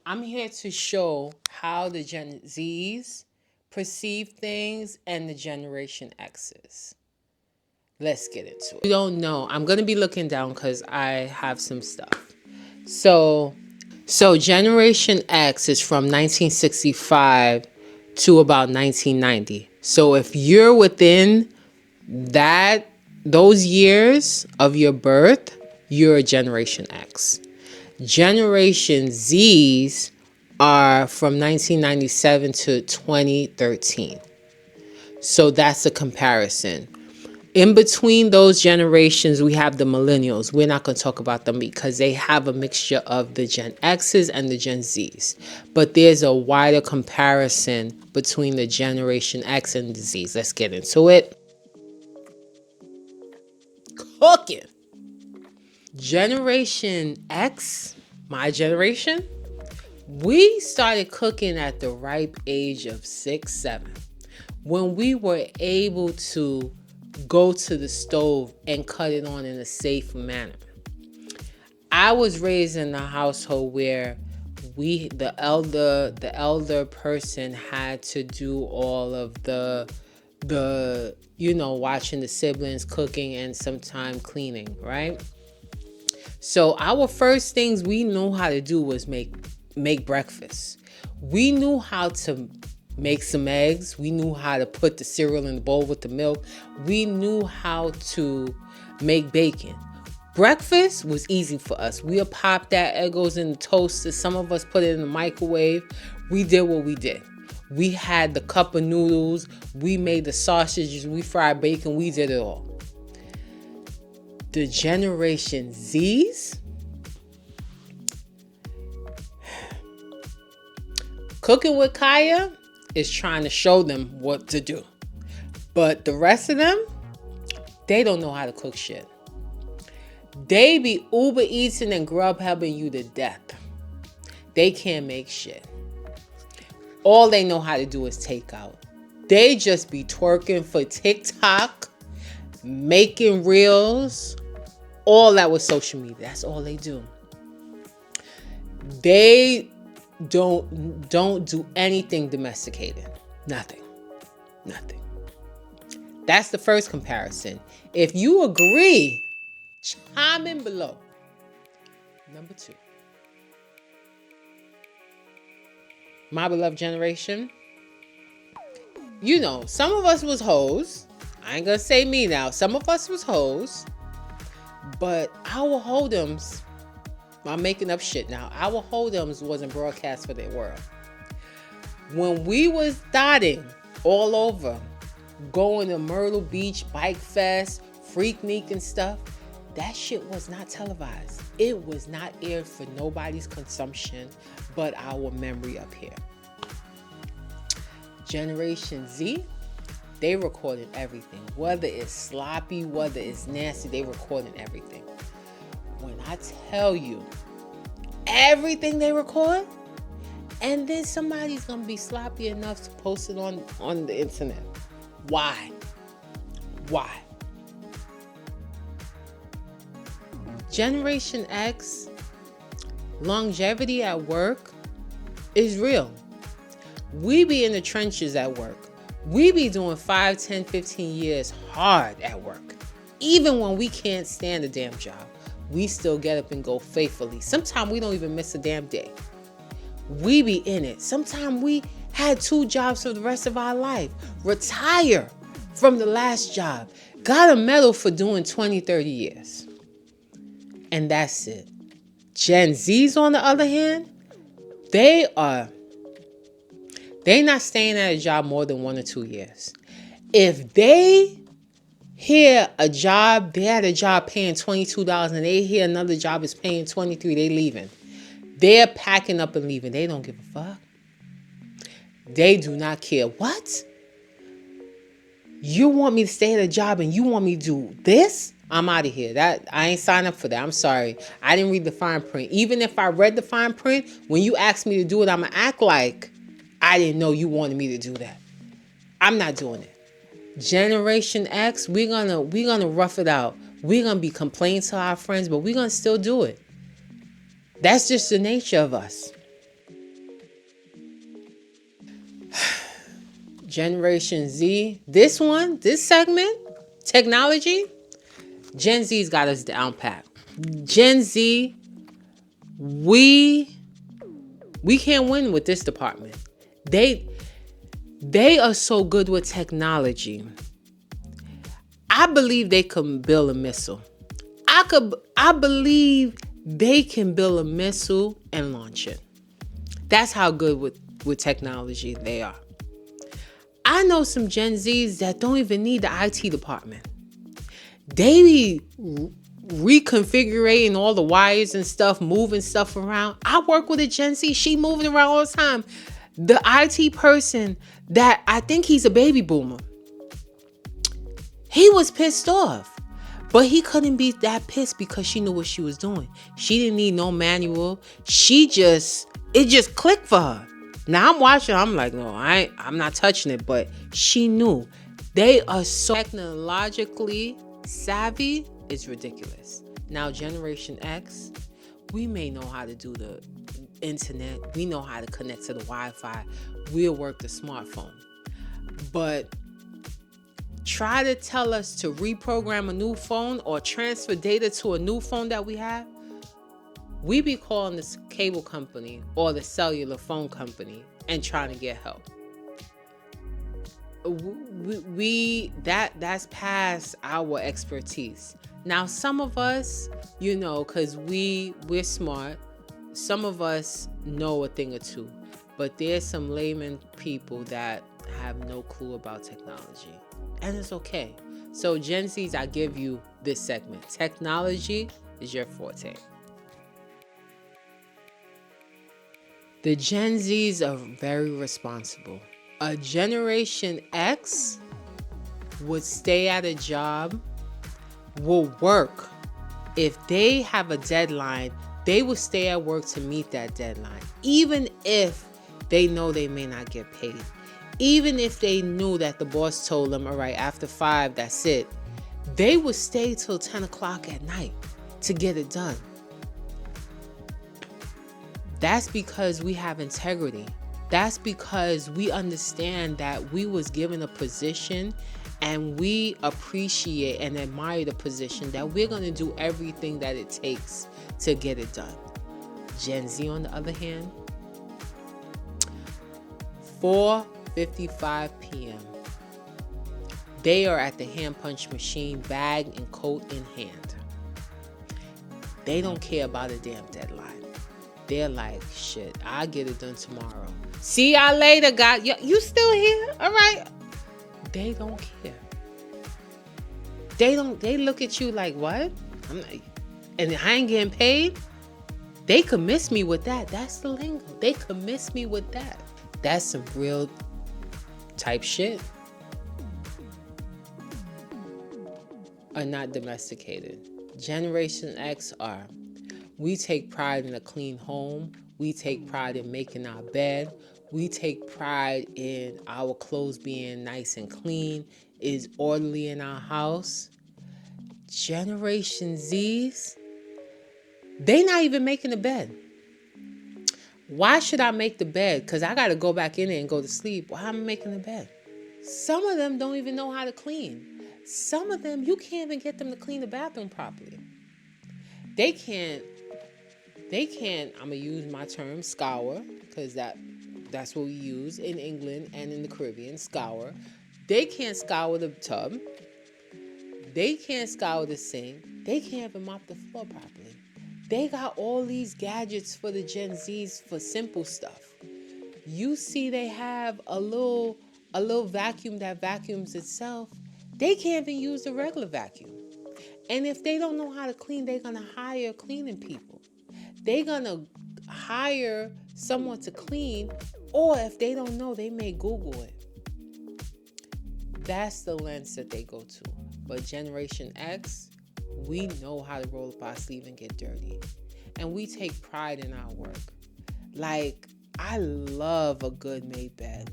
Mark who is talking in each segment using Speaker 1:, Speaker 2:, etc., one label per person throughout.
Speaker 1: I'm here to show how the Gen Zs perceive things and the Generation X's. Let's get into it. You don't know. I'm going to be looking down because I have some stuff. So, Generation X is from 1965 to about 1990. So if you're within those years of your birth, you're a Generation X. Generation Zs are from 1997 to 2013. So that's a comparison. In between those generations, we have the millennials. We're not going to talk about them because they have a mixture of the Gen X's and the Gen Z's. But there's a wider comparison between the Generation X and the Z's. Let's get into it. Cooking. Generation X, my generation, we started cooking at the ripe age of 6, 7. When we were able to go to the stove and cut it on in a safe manner. I was raised in a household where the elder person had to do all of the watching the siblings cooking and sometime cleaning, right? So our first things we knew how to do was make breakfast. We knew how to make some eggs. We knew how to put the cereal in the bowl with the milk. We knew how to make bacon. Breakfast was easy for us. We'll pop that Eggos in the toaster. Some of us put it in the microwave. We did what we did. We had the cup of noodles. We made the sausages. We fried bacon. We did it all. The Generation Z's, cooking with Kaya is trying to show them what to do. But the rest of them, they don't know how to cook shit. They be Uber eating and Grubhubbing you to death. They can't make shit. All they know how to do is take out. They just be twerking for TikTok, making reels, all that with social media. That's all they do. They don't do anything domesticated. Nothing. That's the first comparison. If you agree, chime in below. Number 2. My beloved generation. You know, some of us was hoes. I ain't gonna say me now. Some of us was hoes. But our hold'ems, I'm making up shit now. Our hold'ems wasn't broadcast for their world. When we was dotting all over, going to Myrtle Beach, Bike Fest, Freaknik and stuff, that shit was not televised. It was not aired for nobody's consumption but our memory up here. Generation Z, they recorded everything. Whether it's sloppy, whether it's nasty, they recorded everything. When I tell you everything they record, and then somebody's gonna be sloppy enough to post it on the internet. Why? Generation X, longevity at work is real. We be in the trenches at work. We be doing 5, 10, 15 years hard at work. Even when we can't stand a damn job, we still get up and go faithfully. Sometimes we don't even miss a damn day. We be in it. Sometimes we had 2 jobs for the rest of our life. Retire from the last job. Got a medal for doing 20, 30 years. And that's it. Gen Zs, on the other hand, they not staying at a job more than 1 or 2 years. If they hear a job, they had a job paying $22 and they hear another job is paying $23, they leaving. They're packing up and leaving. They don't give a fuck. They do not care. What? You want me to stay at a job and you want me to do this? I'm out of here. I ain't signed up for that. I'm sorry. I didn't read the fine print. Even if I read the fine print, when you ask me to do it, I'm going to act like I didn't know you wanted me to do that. I'm not doing it. Generation X, we're gonna rough it out. We're gonna be complaining to our friends, but we're gonna still do it. That's just the nature of us. Generation Z, this segment, technology, Gen Z's got us down pat. Gen Z, we can't win with this department. They are so good with technology. I believe they can build a missile. I believe they can build a missile and launch it. That's how good with technology they are. I know some Gen Zs that don't even need the IT department. They be reconfiguring all the wires and stuff, moving stuff around. I work with a Gen Z. She moving around all the time. The IT person that I think he's a baby boomer. He was pissed off. But he couldn't be that pissed because she knew what she was doing. She didn't need no manual. It just clicked for her. Now I'm watching, I'm like, no, I'm not touching it. But she knew. They are so technologically savvy, it's ridiculous. Now, Generation X, we may know how to do the internet. We know how to connect to the Wi-Fi. We'll work the smartphone. But try to tell us to reprogram a new phone or transfer data to a new phone that we have, we be calling this cable company or the cellular phone company and trying to get help. That's past our expertise. Now, some of us, because we're smart, some of us know a thing or two, but there's some layman people that have no clue about technology. And it's okay. So Gen Zs, I give you this segment. Technology is your forte. The Gen Zs are very responsible. A Generation X would stay at a job, will work. If they have a deadline, they will stay at work to meet that deadline, even if they know they may not get paid. Even if they knew that the boss told them, all right, after 5, that's it. They would stay till 10 o'clock at night to get it done. That's because we have integrity. That's because we understand that we was given a position and we appreciate and admire the position, that we're going to do everything that it takes to get it done. Gen Z, on the other hand, 4:55 p.m. They are at the hand punch machine, bag and coat in hand. They don't care about a damn deadline. They're like, shit, I'll get it done tomorrow. See y'all later, God. You still here? All right. They don't care. They look at you like, what? I'm like, and I ain't getting paid? They could miss me with that. That's the lingo. They could miss me with that. That's some real type shit. Are not domesticated. Generation X are. We take pride in a clean home. We take pride in making our bed. We take pride in our clothes being nice and clean, is orderly in our house. Generation Z's, they not even making the bed. Why should I make the bed? Because I got to go back in there and go to sleep. Why am I making the bed? Some of them don't even know how to clean. Some of them, you can't even get them to clean the bathroom properly. They can't, I'm going to use my term, scour, because that's what we use in England and in the Caribbean, scour. They can't scour the tub. They can't scour the sink. They can't even mop the floor properly. They got all these gadgets for the Gen Zs for simple stuff. You see they have a little vacuum that vacuums itself. They can't even use the regular vacuum. And if they don't know how to clean, they're going to hire cleaning people. They're going to hire someone to clean, or if they don't know, they may Google it. That's the lens that they go to. But Generation X, we know how to roll up our sleeve and get dirty. And we take pride in our work. Like, I love a good made bed,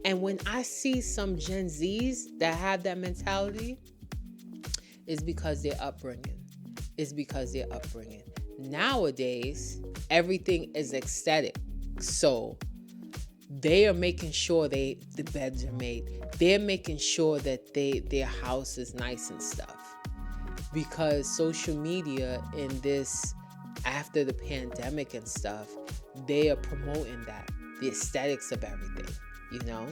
Speaker 1: And when I see some Gen Zs that have that mentality, it's because they're upbringing. Nowadays, everything is aesthetic. So They are making sure the beds are made. They're making sure that their house is nice and stuff. Because social media in this, after the pandemic and stuff, they are promoting that, the aesthetics of everything, you know?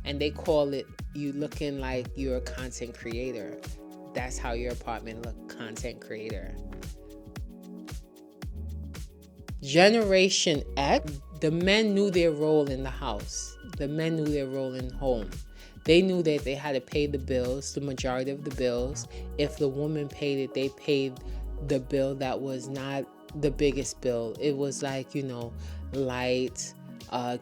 Speaker 1: And they call it, you looking like you're a content creator. That's how your apartment look, content creator. Generation X, the men knew their role in the house. The men knew their role in home. They knew that they had to pay the bills, the majority of the bills. If the woman paid it, they paid the bill that was not the biggest bill. It was like, light,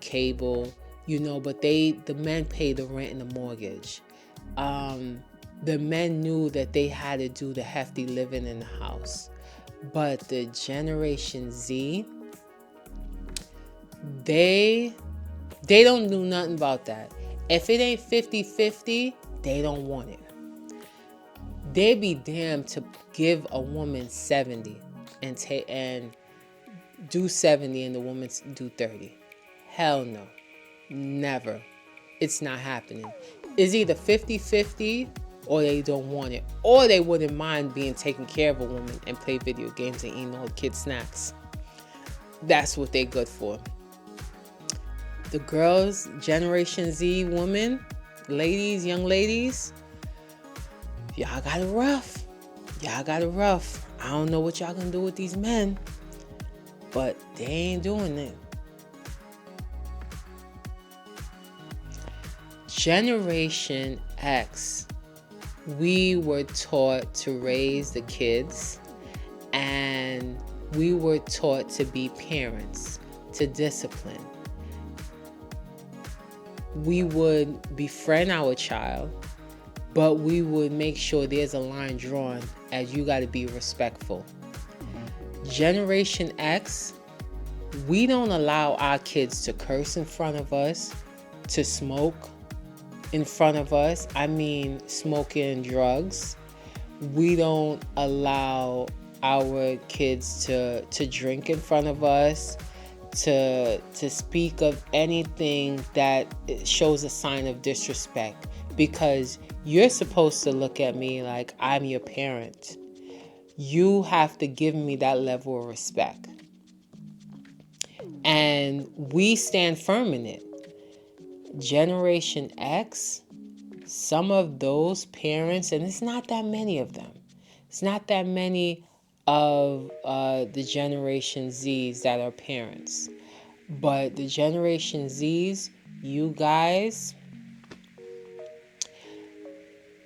Speaker 1: cable, but the men paid the rent and the mortgage. The men knew that they had to do the hefty living in the house. But the Generation Z, they don't do nothing about that. If it ain't 50-50, they don't want it. They be damned to give a woman 70 and do 70 and the woman do 30. Hell no. Never. It's not happening. It's either 50-50 or they don't want it. Or they wouldn't mind being taken care of a woman and play video games and eating all the kids' snacks. That's what they're good for. The girls, Generation Z women, ladies, young ladies, y'all got it rough. Y'all got it rough. I don't know what y'all gonna do with these men, but they ain't doing it. Generation X, we were taught to raise the kids, and we were taught to be parents, to discipline. We would befriend our child, but we would make sure there's a line drawn as you got to be respectful. Generation X, we don't allow our kids to curse in front of us, to smoke in front of us. I mean, smoking drugs. We don't allow our kids to drink in front of us, to speak of anything that shows a sign of disrespect, because you're supposed to look at me like I'm your parent. You have to give me that level of respect. And we stand firm in it. Generation X, some of those parents, and it's not that many of them. It's not that many of the Generation Zs that are parents. But the Generation Zs, you guys,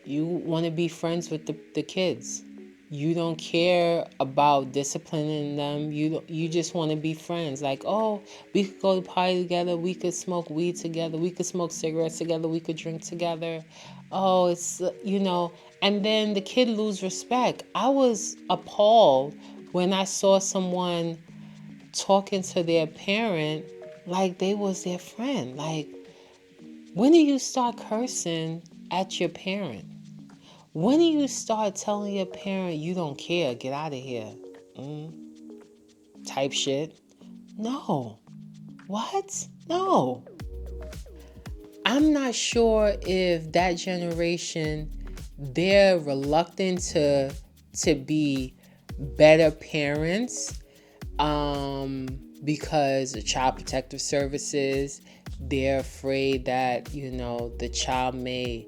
Speaker 1: you want to be friends with the kids. You don't care about disciplining them. You just want to be friends. Like, oh, we could go to party together. We could smoke weed together. We could smoke cigarettes together. We could drink together. Oh, it's, and then the kid lose respect. I was appalled when I saw someone talking to their parent like they was their friend. Like, when do you start cursing at your parent? When do you start telling your parent you don't care, get out of here, type shit? No. What? No. I'm not sure if that generation, they're reluctant to be better parents because of Child Protective Services. They're afraid that, the child may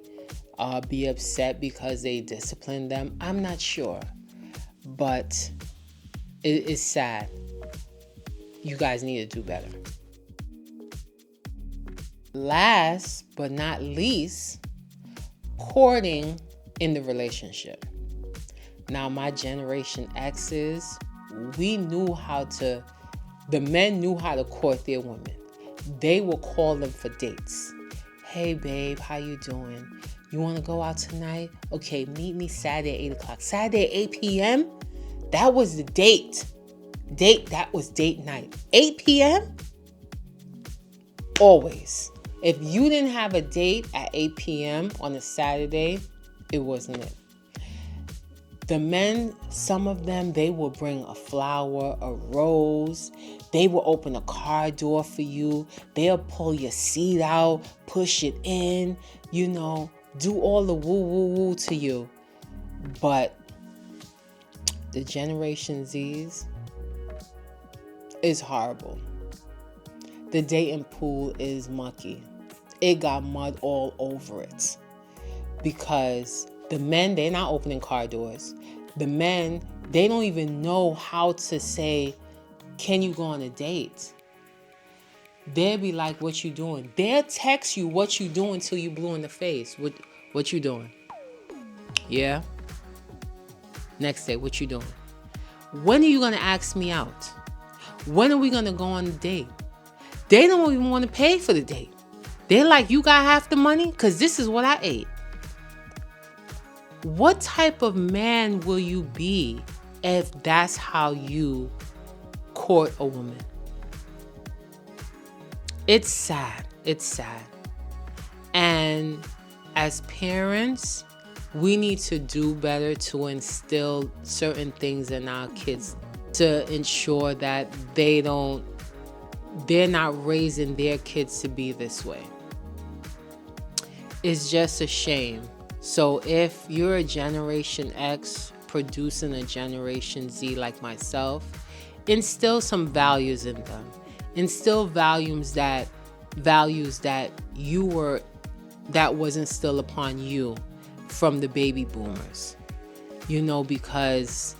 Speaker 1: be upset because they discipline them. I'm not sure, but it is sad. You guys need to do better. Last but not least, courting in the relationship. Now, my Generation X's, the men knew how to court their women. They will call them for dates. Hey, babe, how you doing? You want to go out tonight? Okay, meet me Saturday at 8 o'clock. Saturday at 8 p.m.? That was the date. That was date night. 8 p.m.? Always. If you didn't have a date at 8 p.m. on a Saturday, it wasn't it. The men, some of them, they will bring a flower, a rose. They will open a car door for you. They'll pull your seat out, push it in, do all the woo woo woo to you. But the Generation Z's is horrible. The dating pool is mucky. It got mud all over it. Because the men, they're not opening car doors. The men, they don't even know how to say, can you go on a date? They'll be like, what you doing? They'll text you what you doing till you blue in the face. What you doing? Yeah. Next day, what you doing? When are you going to ask me out? When are we going to go on a date? They don't even want to pay for the date. They're like, you got half the money? Because this is what I ate. What type of man will you be if that's how you court a woman? It's sad. It's sad. And as parents, we need to do better to instill certain things in our kids to ensure that they're not raising their kids to be this way. It's just a shame. So if you're a Generation X producing a Generation Z like myself, instill some values in them. Instill values that was instilled upon you from the baby boomers. Because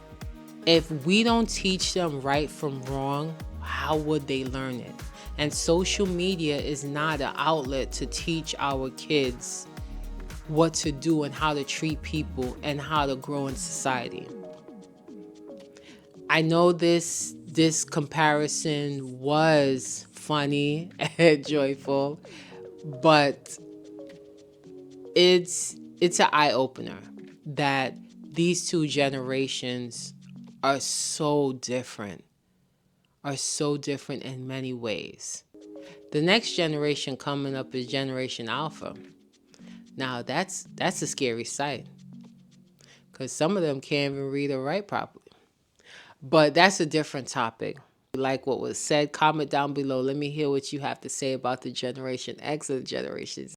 Speaker 1: if we don't teach them right from wrong, how would they learn it? And social media is not an outlet to teach our kids what to do and how to treat people and how to grow in society. I know this comparison was funny and joyful, but it's an eye-opener that these two generations are so different in many ways. The next generation coming up is Generation Alpha. Now that's a scary sight, because some of them can't even read or write properly. But that's a different topic. Like what was said, comment down below. Let me hear what you have to say about the Generation X and Generation Z.